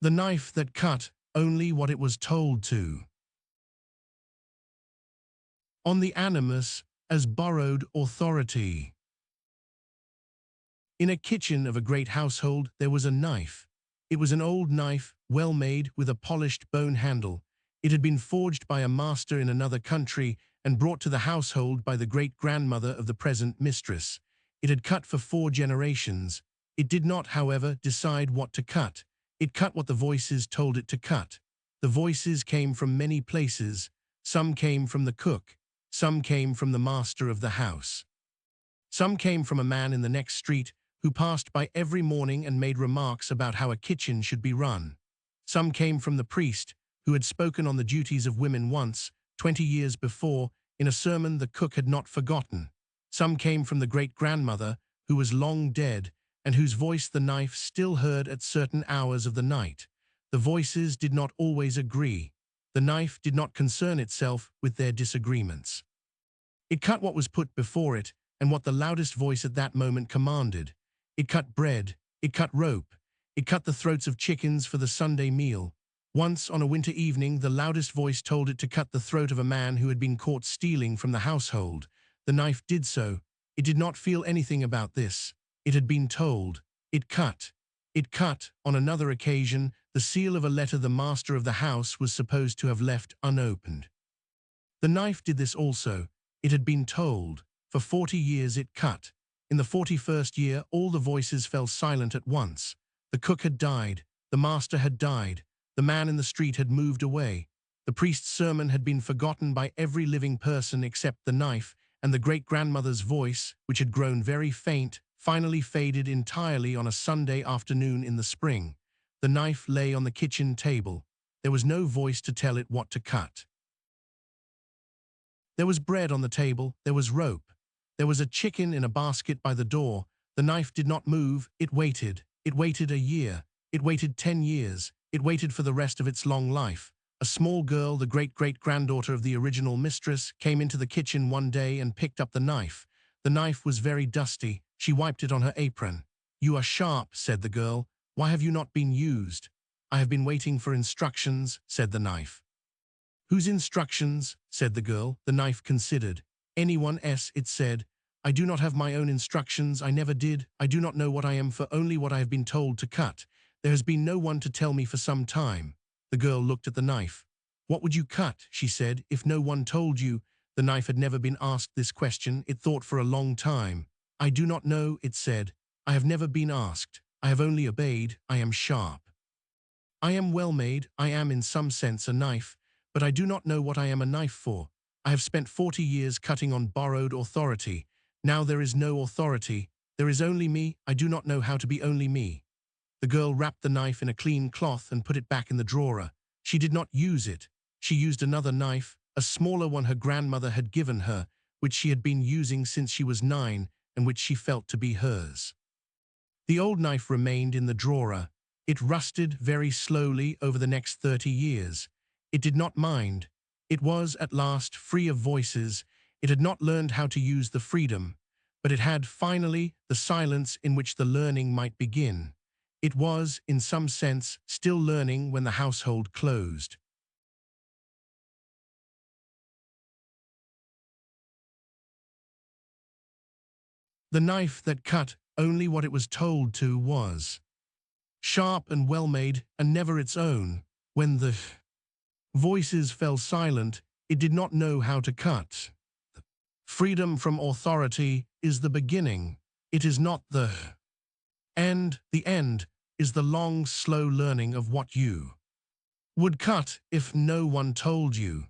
The knife that cut only what it was told to. On the Animus as borrowed authority. In a kitchen of a great household there was a knife. It was an old knife, well made, with a polished bone handle. It had been forged by a master in another country and brought to the household by the great-grandmother of the present mistress. It had cut for 4 generations. It did not, however, decide what to cut. It cut what the voices told it to cut. The voices came from many places. Some came from the cook. Some came from the master of the house. Some came from a man in the next street who passed by every morning and made remarks about how a kitchen should be run. Some came from the priest who had spoken on the duties of women once, 20 years before, in a sermon the cook had not forgotten. Some came from the great-grandmother who was long dead and whose voice the knife still heard at certain hours of the night. The voices did not always agree. The knife did not concern itself with their disagreements. It cut what was put before it and what the loudest voice at that moment commanded. It cut bread. It cut rope. It cut the throats of chickens for the Sunday meal. Once, on a winter evening, the loudest voice told it to cut the throat of a man who had been caught stealing from the household. The knife did so. It did not feel anything about this. It had been told. It cut. It cut, on another occasion, the seal of a letter the master of the house was supposed to have left unopened. The knife did this also. It had been told. For 40 years it cut. In the 41st year, all the voices fell silent at once. The cook had died. The master had died. The man in the street had moved away. The priest's sermon had been forgotten by every living person except the knife, and the great-grandmother's voice, which had grown very faint, finally faded entirely on a Sunday afternoon in the spring. The knife lay on the kitchen table. There was no voice to tell it what to cut. There was bread on the table. There was rope. There was a chicken in a basket by the door. The knife did not move. It waited. It waited a year. It waited 10 years. It waited for the rest of its long life. A small girl, the great-great-granddaughter of the original mistress, came into the kitchen one day and picked up the knife. The knife was very dusty. She wiped it on her apron. "You are sharp," said the girl. "Why have you not been used?" "I have been waiting for instructions," said the knife. "Whose instructions?" said the girl. The knife considered. "Anyone's," it said. "I do not have my own instructions. I never did. I do not know what I am for, only what I have been told to cut. There has been no one to tell me for some time." The girl looked at the knife. "What would you cut?" she said, "if no one told you?" The knife had never been asked this question. It thought for a long time. "I do not know," it said. "I have never been asked. I have only obeyed. I am sharp. I am well made. I am in some sense a knife, but I do not know what I am a knife for. I have spent 40 years cutting on borrowed authority. Now there is no authority. There is only me. I do not know how to be only me." The girl wrapped the knife in a clean cloth and put it back in the drawer. She did not use it. She used another knife, a smaller one her grandmother had given her, which she had been using since she was 9 and which she felt to be hers. The old knife remained in the drawer. It rusted very slowly over the next 30 years. It did not mind. It was, at last, free of voices. It had not learned how to use the freedom, but it had, finally, the silence in which the learning might begin. It was, in some sense, still learning when the household closed. The knife that cut only what it was told to was sharp and well-made and never its own. When the voices fell silent, it did not know how to cut. Freedom from authority is the beginning. It is not the end. The end is the long, slow learning of what you would cut if no one told you.